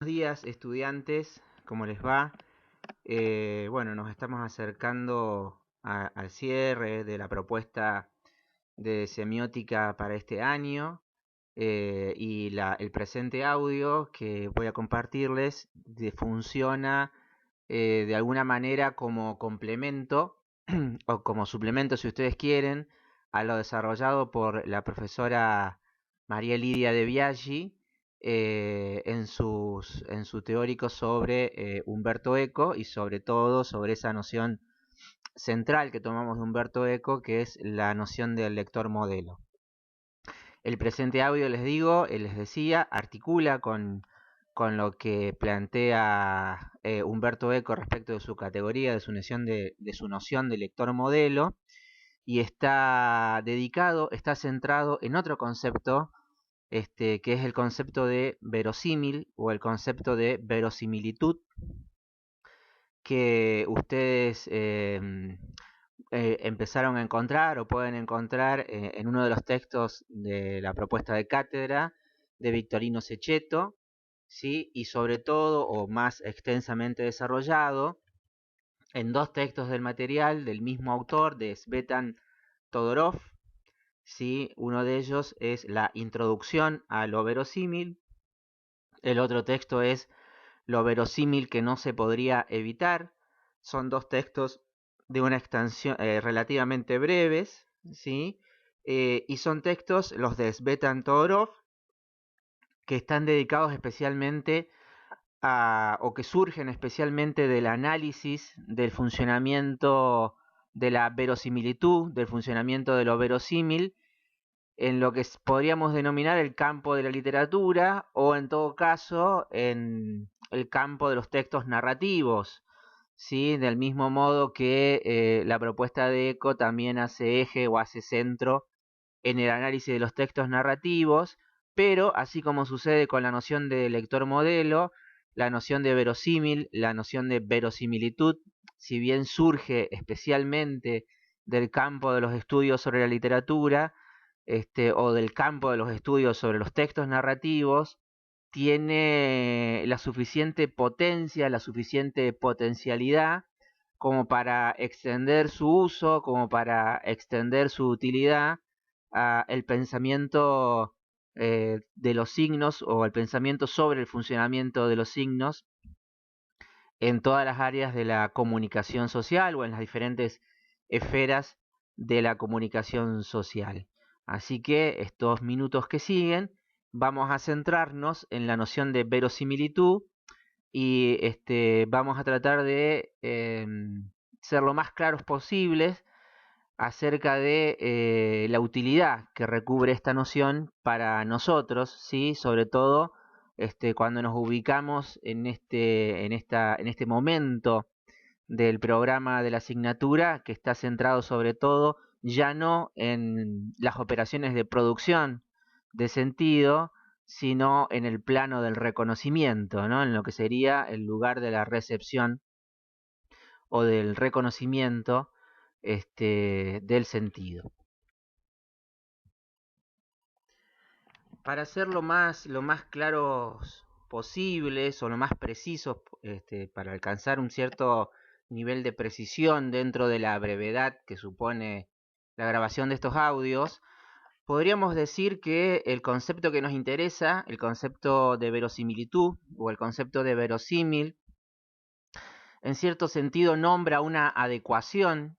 días, estudiantes, ¿cómo les va? Bueno, nos estamos acercando al cierre de la propuesta de semiótica para este año y el presente audio que voy a compartirles funciona de alguna manera como complemento o como suplemento, si ustedes quieren, a lo desarrollado por la profesora María Lidia de Biaggi en su teórico sobre Umberto Eco y sobre todo sobre esa noción central que tomamos de Umberto Eco, que es la noción del lector modelo. El presente audio, les decía, articula con lo que plantea Umberto Eco respecto de su categoría, de su noción de lector modelo, y está centrado en otro concepto, que es el concepto de verosímil o el concepto de verosimilitud, que ustedes empezaron a encontrar o pueden encontrar en uno de los textos de la propuesta de cátedra de Victorino Cecchetto, ¿sí? Y sobre todo, o más extensamente desarrollado, en dos textos del material del mismo autor, de Svetan Todorov, ¿sí? Uno de ellos es la introducción a lo verosímil, el otro texto es lo verosímil que no se podría evitar. Son dos textos de una extensión relativamente breves, ¿sí? Y son textos, los de Svetan Todorov, que están dedicados especialmente o que surgen especialmente del análisis del funcionamiento de la verosimilitud, del funcionamiento de lo verosímil, en lo que podríamos denominar el campo de la literatura o en todo caso en el campo de los textos narrativos, ¿sí? Del mismo modo que la propuesta de Eco también hace eje o hace centro en el análisis de los textos narrativos, pero así como sucede con la noción de lector modelo, la noción de verosímil, la noción de verosimilitud, si bien surge especialmente del campo de los estudios sobre la literatura, o del campo de los estudios sobre los textos narrativos, tiene la suficiente potencia, la suficiente potencialidad como para extender su uso, como para extender su utilidad a el pensamiento de los signos o el pensamiento sobre el funcionamiento de los signos en todas las áreas de la comunicación social o en las diferentes esferas de la comunicación social. Así que estos minutos que siguen vamos a centrarnos en la noción de verosimilitud y vamos a tratar de ser lo más claros posibles acerca de la utilidad que recubre esta noción para nosotros, ¿sí? Sobre todo cuando nos ubicamos en este momento del programa de la asignatura, que está centrado sobre todo ya no en las operaciones de producción de sentido, sino en el plano del reconocimiento, ¿no? En lo que sería el lugar de la recepción o del reconocimiento del sentido. Para ser lo más claros posibles o lo más precisos, para alcanzar un cierto nivel de precisión dentro de la brevedad que supone la grabación de estos audios, podríamos decir que el concepto que nos interesa, el concepto de verosimilitud o el concepto de verosímil, en cierto sentido nombra una adecuación,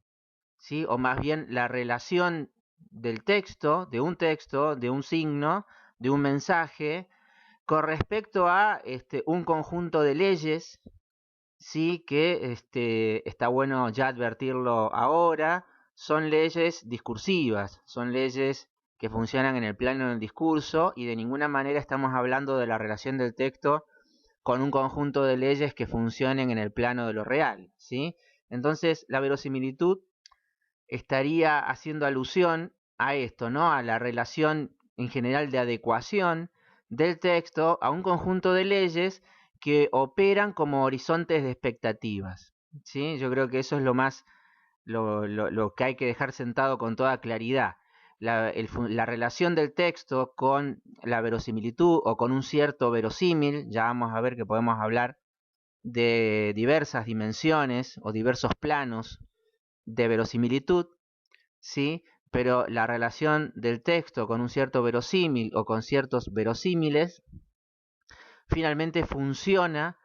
¿sí? O más bien la relación del texto, de un signo, de un mensaje, con respecto a un conjunto de leyes, sí, que está bueno ya advertirlo ahora, son leyes discursivas, son leyes que funcionan en el plano del discurso y de ninguna manera estamos hablando de la relación del texto con un conjunto de leyes que funcionen en el plano de lo real, ¿sí? Entonces, la verosimilitud estaría haciendo alusión a esto, ¿no? A la relación en general de adecuación del texto a un conjunto de leyes que operan como horizontes de expectativas, ¿sí? Yo creo que eso es lo que hay que dejar sentado con toda claridad. la relación del texto con la verosimilitud o con un cierto verosímil. Ya vamos a ver que podemos hablar de diversas dimensiones o diversos planos de verosimilitud, ¿sí? Pero la relación del texto con un cierto verosímil o con ciertos verosímiles finalmente funciona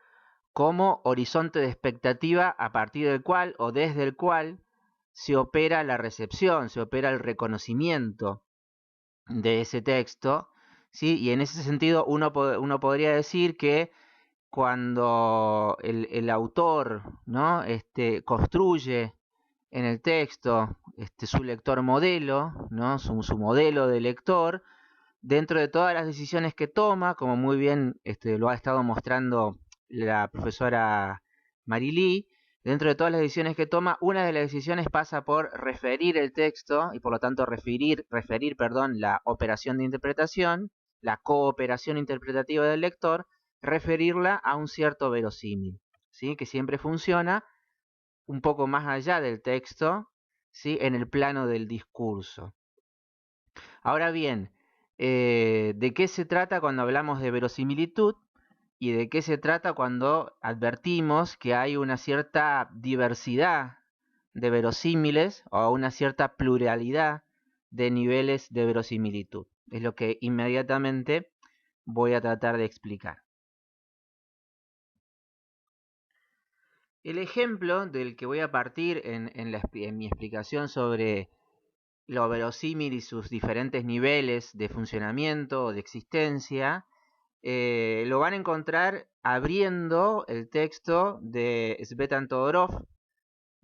como horizonte de expectativa a partir del cual o desde el cual se opera la recepción, se opera el reconocimiento de ese texto, ¿sí? Y en ese sentido uno podría decir que cuando el autor, ¿no? Construye en el texto su lector modelo, ¿no? Su modelo de lector, dentro de todas las decisiones que toma, como muy bien lo ha estado mostrando la profesora Marilí, dentro de todas las decisiones que toma, una de las decisiones pasa por referir el texto y por lo tanto referir la operación de interpretación, la cooperación interpretativa del lector, referirla a un cierto verosímil, ¿sí? Que siempre funciona un poco más allá del texto, ¿sí? En el plano del discurso. Ahora bien, ¿de qué se trata cuando hablamos de verosimilitud? ¿Y de qué se trata cuando advertimos que hay una cierta diversidad de verosímiles o una cierta pluralidad de niveles de verosimilitud? Es lo que inmediatamente voy a tratar de explicar. El ejemplo del que voy a partir en mi explicación sobre lo verosímil y sus diferentes niveles de funcionamiento o de existencia, lo van a encontrar abriendo el texto de Svetan Todorov,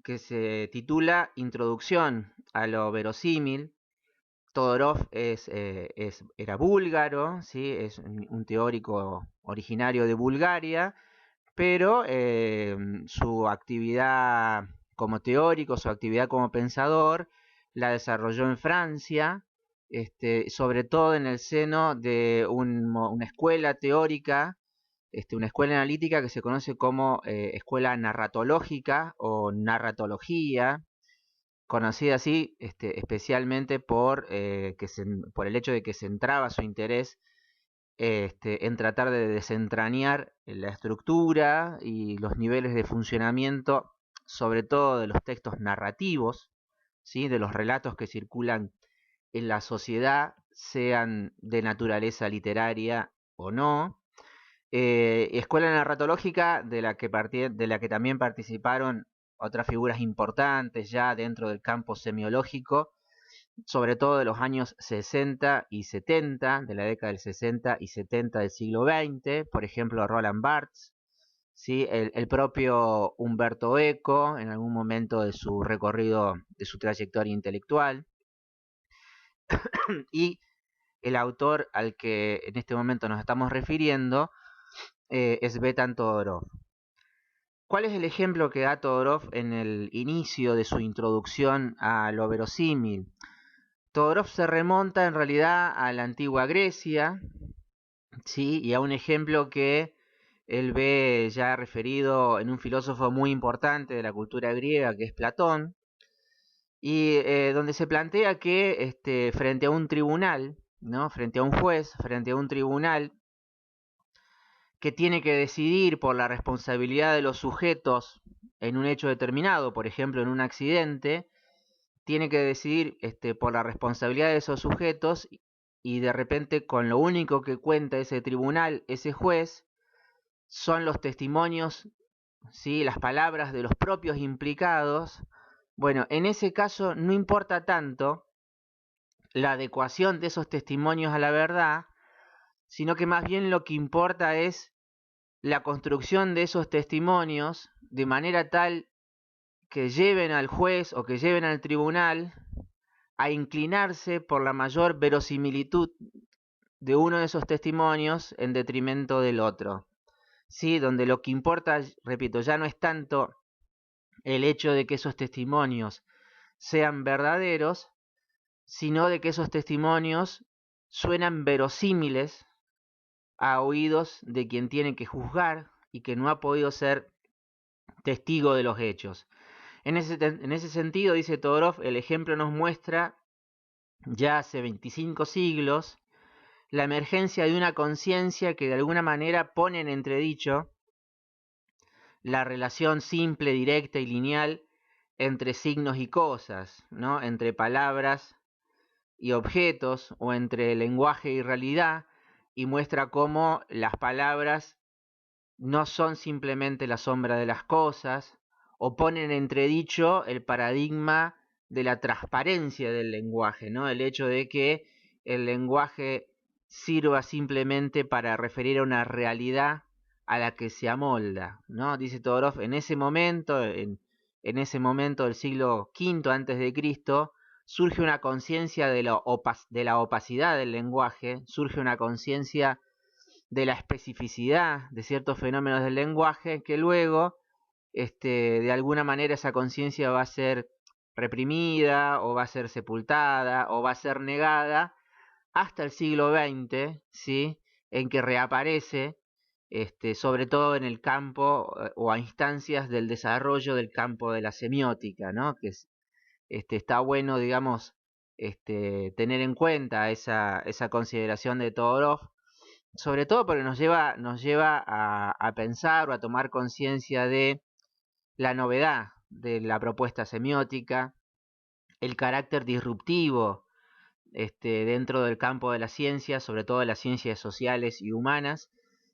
que se titula Introducción a lo verosímil. Todorov era búlgaro, ¿sí? Es un teórico originario de Bulgaria, pero su actividad como teórico, su actividad como pensador, la desarrolló en Francia, sobre todo en el seno de una escuela teórica, una escuela analítica que se conoce como escuela narratológica o narratología, conocida así especialmente por el hecho de que centraba su interés en tratar de desentrañar la estructura y los niveles de funcionamiento, sobre todo de los textos narrativos, ¿sí? De los relatos que circulan en la sociedad, sean de naturaleza literaria o no. Escuela narratológica de la que también participaron otras figuras importantes ya dentro del campo semiológico, sobre todo de los años 60 y 70, de la década del 60 y 70 del siglo XX, por ejemplo Roland Barthes, ¿sí? El propio Umberto Eco, en algún momento de su recorrido, de su trayectoria intelectual, y el autor al que en este momento nos estamos refiriendo es Svetan Todorov. ¿Cuál es el ejemplo que da Todorov en el inicio de su introducción a lo verosímil? Todorov se remonta en realidad a la antigua Grecia, ¿sí? Y a un ejemplo que él ve ya referido en un filósofo muy importante de la cultura griega, que es Platón, y donde se plantea que frente a un tribunal, ¿no? Frente a un juez, frente a un tribunal que tiene que decidir por la responsabilidad de los sujetos en un hecho determinado, por ejemplo en un accidente, tiene que decidir por la responsabilidad de esos sujetos y de repente con lo único que cuenta ese tribunal, ese juez, son los testimonios, ¿sí? Las palabras de los propios implicados. Bueno, en ese caso no importa tanto la adecuación de esos testimonios a la verdad, sino que más bien lo que importa es la construcción de esos testimonios de manera tal que lleven al juez o que lleven al tribunal a inclinarse por la mayor verosimilitud de uno de esos testimonios en detrimento del otro. ¿Sí? Donde lo que importa, repito, ya no es tanto el hecho de que esos testimonios sean verdaderos, sino de que esos testimonios suenan verosímiles a oídos de quien tiene que juzgar y que no ha podido ser testigo de los hechos. En ese sentido, dice Todorov, el ejemplo nos muestra ya hace 25 siglos, la emergencia de una conciencia que de alguna manera pone en entredicho la relación simple, directa y lineal entre signos y cosas, ¿no? Entre palabras y objetos, o entre lenguaje y realidad, y muestra cómo las palabras no son simplemente la sombra de las cosas, o ponen en entredicho el paradigma de la transparencia del lenguaje, ¿no? El hecho de que el lenguaje sirva simplemente para referir a una realidad a la que se amolda, ¿no? Dice Todorov, en ese momento, en ese momento del siglo V antes de Cristo, surge una conciencia de la opacidad del lenguaje, surge una conciencia de la especificidad de ciertos fenómenos del lenguaje, que luego, de alguna manera, esa conciencia va a ser reprimida, o va a ser sepultada, o va a ser negada, hasta el siglo XX, ¿sí? En que reaparece, sobre todo en el campo o a instancias del desarrollo del campo de la semiótica, ¿no? Que está bueno, digamos, tener en cuenta esa consideración de Todorov, sobre todo porque nos lleva a pensar o a tomar conciencia de la novedad de la propuesta semiótica, el carácter disruptivo dentro del campo de la ciencia, sobre todo de las ciencias sociales y humanas,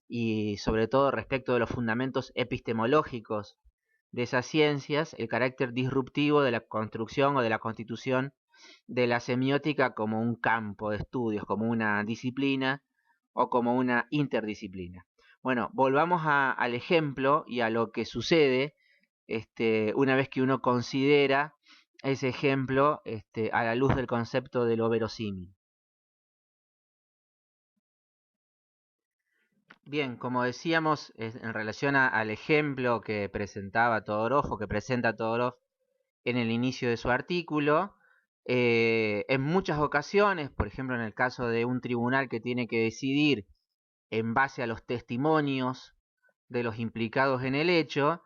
y sobre todo respecto de los fundamentos epistemológicos de esas ciencias, el carácter disruptivo de la construcción o de la constitución de la semiótica como un campo de estudios, como una disciplina o como una interdisciplina. Bueno, volvamos al ejemplo y a lo que sucede una vez que uno considera ese ejemplo a la luz del concepto de lo verosímil. Bien, como decíamos, en relación al ejemplo que presentaba Todorov o que presenta Todorov en el inicio de su artículo, en muchas ocasiones, por ejemplo en el caso de un tribunal que tiene que decidir en base a los testimonios de los implicados en el hecho,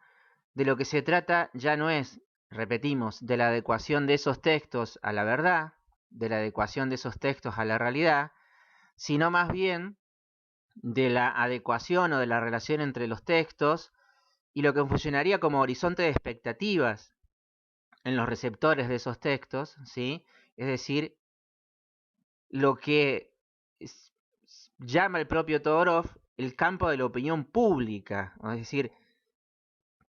de lo que se trata ya no es, repetimos, de la adecuación de esos textos a la verdad, de la adecuación de esos textos a la realidad, sino más bien de la adecuación o de la relación entre los textos y lo que funcionaría como horizonte de expectativas en los receptores de esos textos, ¿sí? Es decir, lo que llama el propio Todorov el campo de la opinión pública, es decir,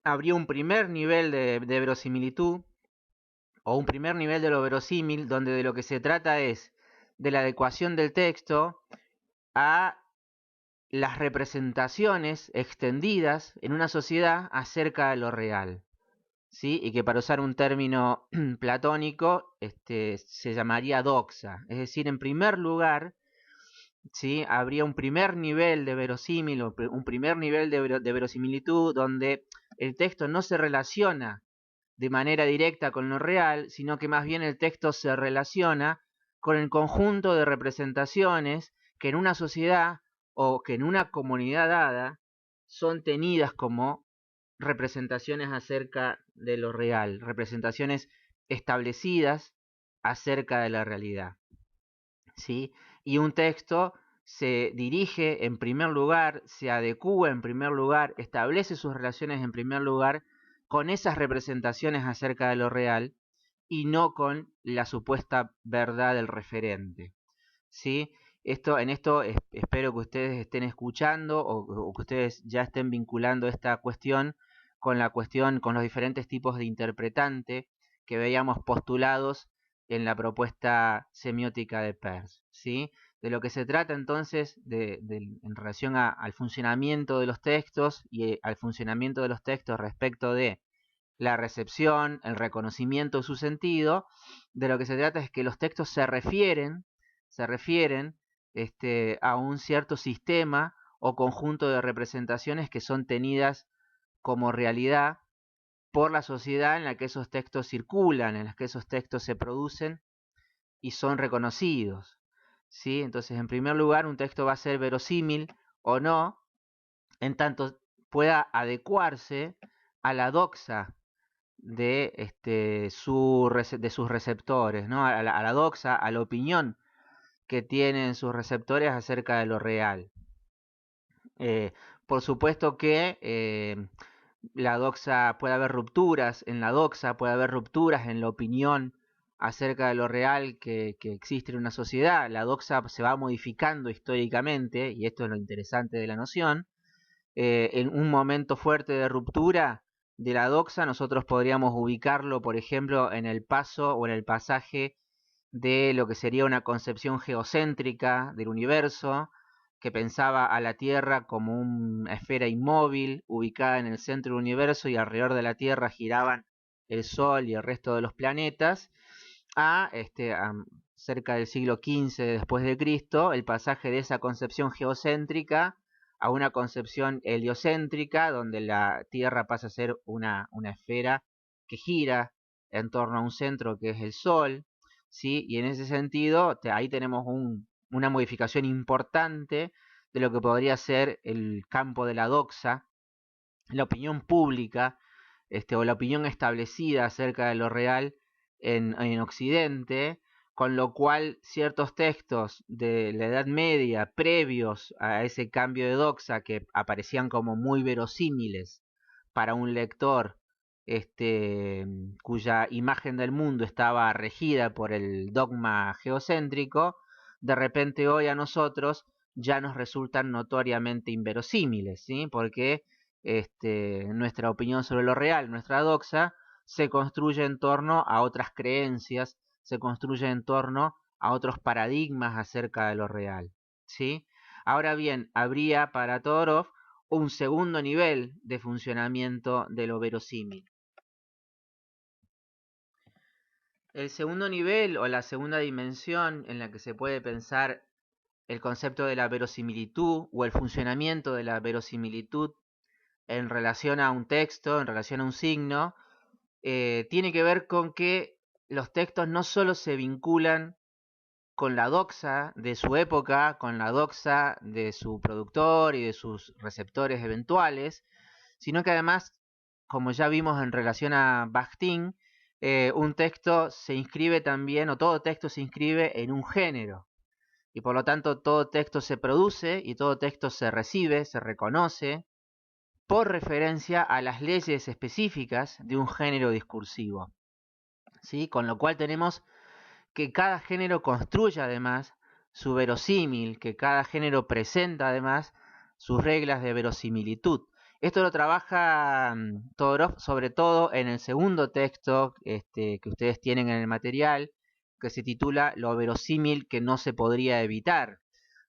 habría un primer nivel de verosimilitud o un primer nivel de lo verosímil, donde de lo que se trata es de la adecuación del texto a las representaciones extendidas en una sociedad acerca de lo real, ¿sí? Y que, para usar un término platónico, se llamaría doxa. Es decir, en primer lugar, ¿sí? Habría un primer nivel de verosímil, o un primer nivel de verosimilitud, donde el texto no se relaciona de manera directa con lo real, sino que más bien el texto se relaciona con el conjunto de representaciones que en una sociedad o que en una comunidad dada son tenidas como representaciones acerca de lo real, representaciones establecidas acerca de la realidad, ¿sí? Y un texto se dirige en primer lugar, se adecúa en primer lugar, establece sus relaciones en primer lugar con esas representaciones acerca de lo real y no con la supuesta verdad del referente, ¿sí? En esto espero que ustedes estén escuchando o que ustedes ya estén vinculando esta cuestión, con los diferentes tipos de interpretante que veíamos postulados en la propuesta semiótica de Peirce, ¿sí? De lo que se trata entonces en relación al funcionamiento de los textos y al funcionamiento de los textos respecto de la recepción, el reconocimiento de su sentido, de lo que se trata es que los textos se refieren a un cierto sistema o conjunto de representaciones que son tenidas como realidad por la sociedad en la que esos textos circulan, en la que esos textos se producen y son reconocidos, ¿sí? Entonces, en primer lugar, un texto va a ser verosímil o no, en tanto pueda adecuarse a la doxa de, de sus receptores, ¿no? A la doxa, a la opinión que tienen sus receptores acerca de lo real. Eh, por supuesto que la doxa, puede haber rupturas en la doxa, puede haber rupturas en la opinión acerca de lo real que existe en una sociedad. La doxa se va modificando históricamente, y esto es lo interesante de la noción. En un momento fuerte de ruptura de la doxa, nosotros podríamos ubicarlo, por ejemplo, en el paso o en el pasaje de lo que sería una concepción geocéntrica del universo, que pensaba a la Tierra como una esfera inmóvil ubicada en el centro del universo y alrededor de la Tierra giraban el Sol y el resto de los planetas, a cerca del siglo XV después de Cristo, el pasaje de esa concepción geocéntrica a una concepción heliocéntrica, donde la Tierra pasa a ser una esfera que gira en torno a un centro que es el Sol, ¿sí? Y en ese sentido, ahí tenemos una modificación importante de lo que podría ser el campo de la doxa, la opinión pública, o la opinión establecida acerca de lo real en Occidente, con lo cual ciertos textos de la Edad Media previos a ese cambio de doxa, que aparecían como muy verosímiles para un lector cuya imagen del mundo estaba regida por el dogma geocéntrico, de repente hoy a nosotros ya nos resultan notoriamente inverosímiles, ¿sí? Porque nuestra opinión sobre lo real, nuestra doxa, se construye en torno a otras creencias, se construye en torno a otros paradigmas acerca de lo real, ¿sí? Ahora bien, habría para Todorov un segundo nivel de funcionamiento de lo verosímil. El segundo nivel o la segunda dimensión en la que se puede pensar el concepto de la verosimilitud o el funcionamiento de la verosimilitud en relación a un texto, en relación a un signo, tiene que ver con que los textos no solo se vinculan con la doxa de su época, con la doxa de su productor y de sus receptores eventuales, sino que además, como ya vimos en relación a Bakhtin, un texto se inscribe también, o todo texto se inscribe en un género, y por lo tanto todo texto se produce y todo texto se recibe, se reconoce, por referencia a las leyes específicas de un género discursivo, ¿sí? Con lo cual tenemos que cada género construye además su verosímil, que cada género presenta además sus reglas de verosimilitud. Esto lo trabaja Todorov sobre todo en el segundo texto que ustedes tienen en el material, que se titula Lo verosímil que no se podría evitar.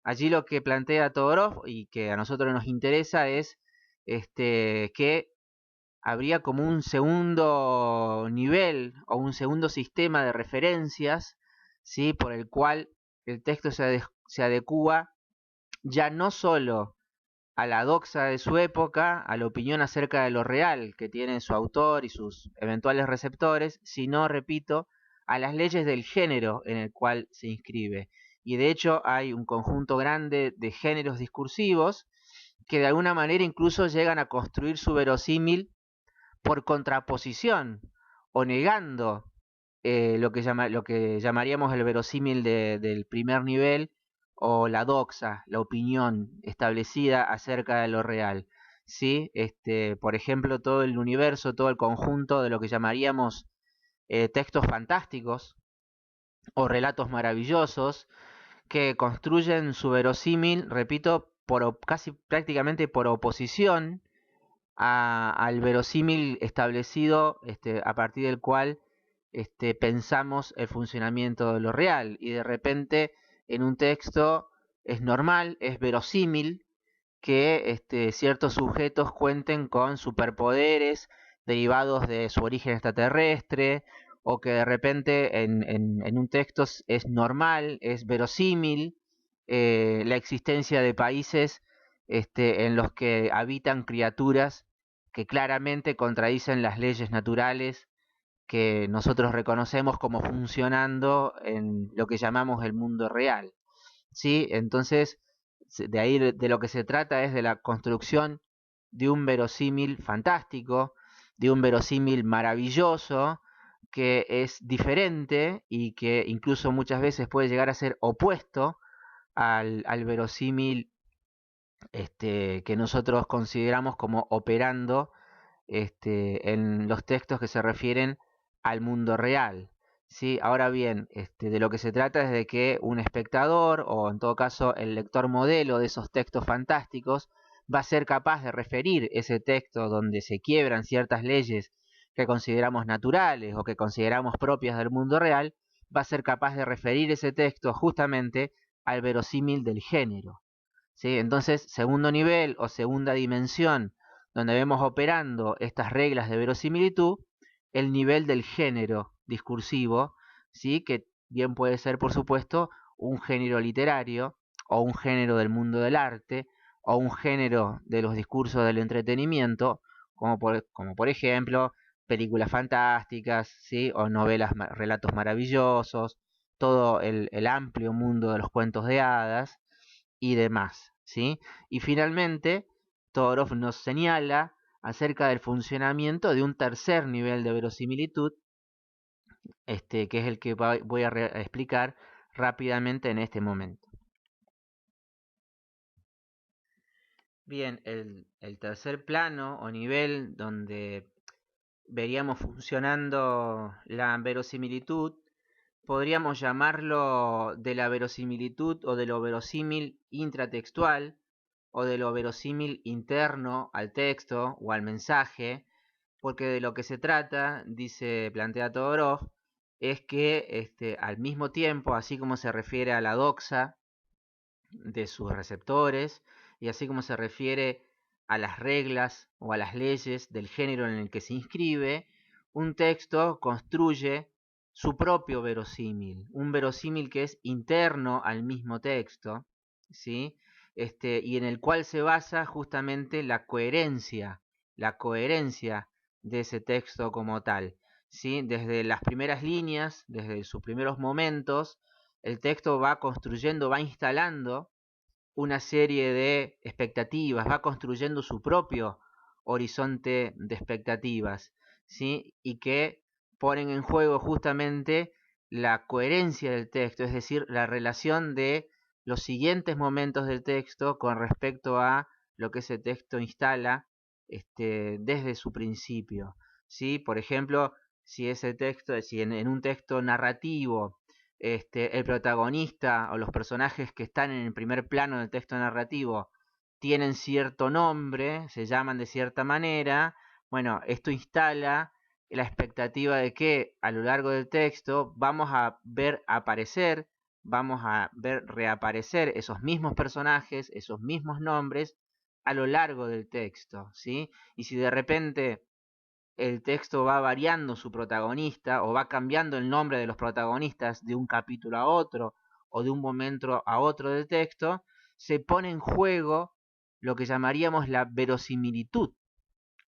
Allí lo que plantea Todorov y que a nosotros nos interesa es que habría como un segundo nivel o un segundo sistema de referencias, ¿sí? Por el cual el texto se adecúa ya no solo a la doxa de su época, a la opinión acerca de lo real que tiene su autor y sus eventuales receptores, sino, repito, a las leyes del género en el cual se inscribe. Y de hecho hay un conjunto grande de géneros discursivos que de alguna manera incluso llegan a construir su verosímil por contraposición o negando lo que llamaríamos el verosímil del primer nivel o la doxa, la opinión establecida acerca de lo real. ¿Sí? Por ejemplo, todo el universo, todo el conjunto de lo que llamaríamos textos fantásticos o relatos maravillosos que construyen su verosímil, repito, casi prácticamente por oposición al verosímil establecido a partir del cual pensamos el funcionamiento de lo real. Y de repente en un texto es normal, es verosímil que ciertos sujetos cuenten con superpoderes derivados de su origen extraterrestre, o que de repente en un texto es normal, es verosímil la existencia de países en los que habitan criaturas que claramente contradicen las leyes naturales que nosotros reconocemos como funcionando en lo que llamamos el mundo real, ¿sí? Entonces, de ahí de lo que se trata es de la construcción de un verosímil fantástico, de un verosímil maravilloso que es diferente y que incluso muchas veces puede llegar a ser opuesto al verosímil que nosotros consideramos como operando en los textos que se refieren al mundo real. ¿Sí? Ahora bien, de lo que se trata es de que un espectador, o en todo caso el lector modelo de esos textos fantásticos, va a ser capaz de referir ese texto donde se quiebran ciertas leyes que consideramos naturales o que consideramos propias del mundo real, va a ser capaz de referir ese texto justamente al verosímil del género. ¿Sí? Entonces, segundo nivel o segunda dimensión donde vemos operando estas reglas de verosimilitud, el nivel del género discursivo, ¿sí? Que bien puede ser, por supuesto, un género literario, o un género del mundo del arte, o un género de los discursos del entretenimiento, como por ejemplo películas fantásticas, ¿sí? O novelas, relatos maravillosos, todo el amplio mundo de los cuentos de hadas y demás, ¿sí? Y finalmente, Todorov nos señala acerca del funcionamiento de un tercer nivel de verosimilitud, que es el que voy a explicar rápidamente en este momento. Bien, el tercer plano o nivel donde veríamos funcionando la verosimilitud, podríamos llamarlo de la verosimilitud o de lo verosímil intratextual, o de lo verosímil interno al texto o al mensaje, porque de lo que se trata, plantea Todorov, es que al mismo tiempo, así como se refiere a la doxa de sus receptores, y así como se refiere a las reglas o a las leyes del género en el que se inscribe, un texto construye su propio verosímil, un verosímil que es interno al mismo texto, ¿sí? Y en el cual se basa justamente la coherencia de ese texto como tal, ¿sí? Desde las primeras líneas, desde sus primeros momentos, el texto va construyendo, va instalando una serie de expectativas, va construyendo su propio horizonte de expectativas, ¿sí? Y que ponen en juego justamente la coherencia del texto, es decir, la relación de los siguientes momentos del texto con respecto a lo que ese texto instala desde su principio, ¿sí? Por ejemplo, si ese texto, si en un texto narrativo el protagonista o los personajes que están en el primer plano del texto narrativo tienen cierto nombre, se llaman de cierta manera, bueno, esto instala la expectativa de que a lo largo del texto vamos a ver aparecer, vamos a ver reaparecer esos mismos personajes, esos mismos nombres a lo largo del texto, ¿sí? Y si de repente el texto va variando su protagonista o va cambiando el nombre de los protagonistas de un capítulo a otro o de un momento a otro del texto, se pone en juego lo que llamaríamos la verosimilitud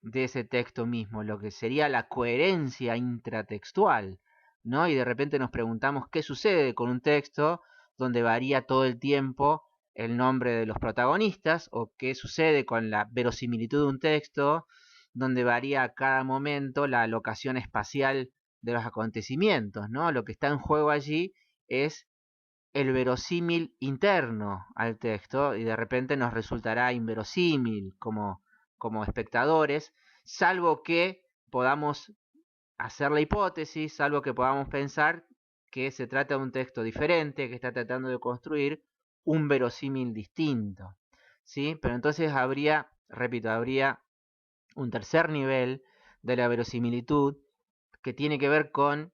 de ese texto mismo, lo que sería la coherencia intratextual, ¿no? Y de repente nos preguntamos qué sucede con un texto donde varía todo el tiempo el nombre de los protagonistas, o qué sucede con la verosimilitud de un texto donde varía a cada momento la locación espacial de los acontecimientos, ¿no? Lo que está en juego allí es el verosímil interno al texto y de repente nos resultará inverosímil como espectadores, salvo que podamos hacer la hipótesis, salvo que podamos pensar que se trata de un texto diferente, que está tratando de construir un verosímil distinto, ¿sí? Pero entonces habría, repito, habría un tercer nivel de la verosimilitud que tiene que ver con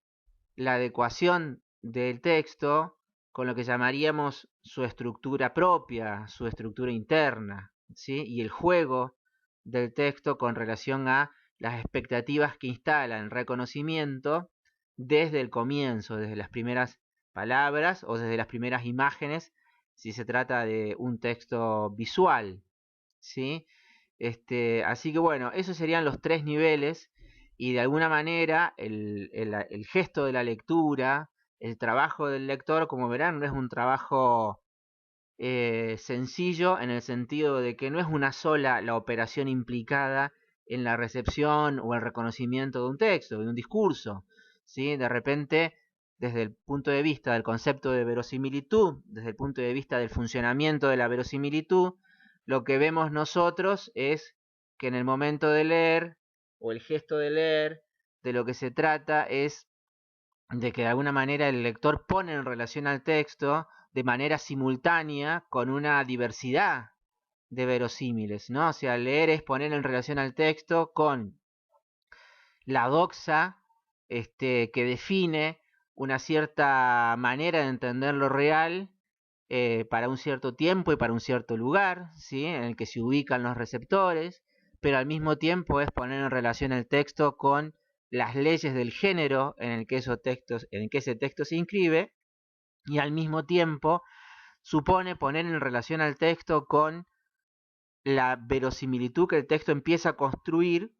la adecuación del texto con lo que llamaríamos su estructura propia, su estructura interna, ¿sí? Y el juego del texto con relación a las expectativas que instala el reconocimiento desde el comienzo, desde las primeras palabras o desde las primeras imágenes, si se trata de un texto visual, ¿sí? Así que bueno, esos serían los tres niveles y de alguna manera el gesto de la lectura, el trabajo del lector, como verán, no es un trabajo sencillo en el sentido de que no es una sola la operación implicada en la recepción o el reconocimiento de un texto, de un discurso, ¿sí? De repente, desde el punto de vista del concepto de verosimilitud, desde el punto de vista del funcionamiento de la verosimilitud, lo que vemos nosotros es que en el momento de leer, o el gesto de leer, de lo que se trata es de que de alguna manera el lector pone en relación al texto de manera simultánea con una diversidad de verosímiles, ¿no? O sea, leer es poner en relación al texto con la doxa que define una cierta manera de entender lo real para un cierto tiempo y para un cierto lugar, ¿sí? En el que se ubican los receptores, pero al mismo tiempo es poner en relación el texto con las leyes del género en el que ese texto se inscribe, y al mismo tiempo supone poner en relación al texto con la verosimilitud que el texto empieza a construir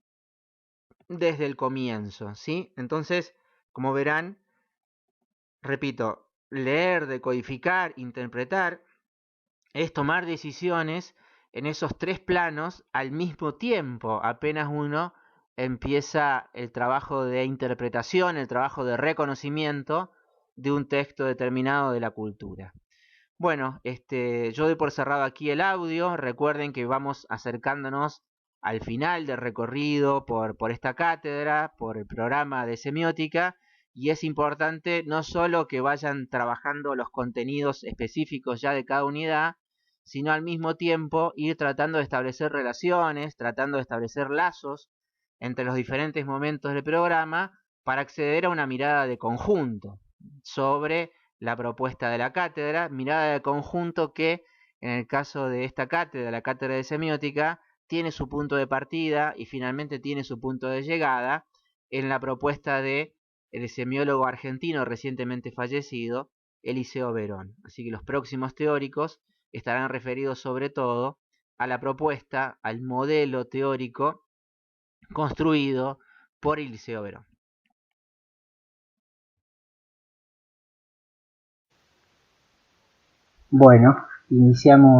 desde el comienzo, ¿sí? Entonces, como verán, repito, leer, decodificar, interpretar, es tomar decisiones en esos tres planos al mismo tiempo, apenas uno empieza el trabajo de interpretación, el trabajo de reconocimiento de un texto determinado de la cultura. Bueno, yo doy por cerrado aquí el audio. Recuerden que vamos acercándonos al final del recorrido por esta cátedra, por el programa de semiótica, y es importante no solo que vayan trabajando los contenidos específicos ya de cada unidad, sino al mismo tiempo ir tratando de establecer relaciones, tratando de establecer lazos entre los diferentes momentos del programa para acceder a una mirada de conjunto sobre la propuesta de la cátedra, mirada de conjunto que en el caso de esta cátedra, la cátedra de semiótica, tiene su punto de partida y finalmente tiene su punto de llegada en la propuesta de el semiólogo argentino recientemente fallecido, Eliseo Verón. Así que los próximos teóricos estarán referidos sobre todo a la propuesta, al modelo teórico construido por Eliseo Verón. Bueno, iniciamos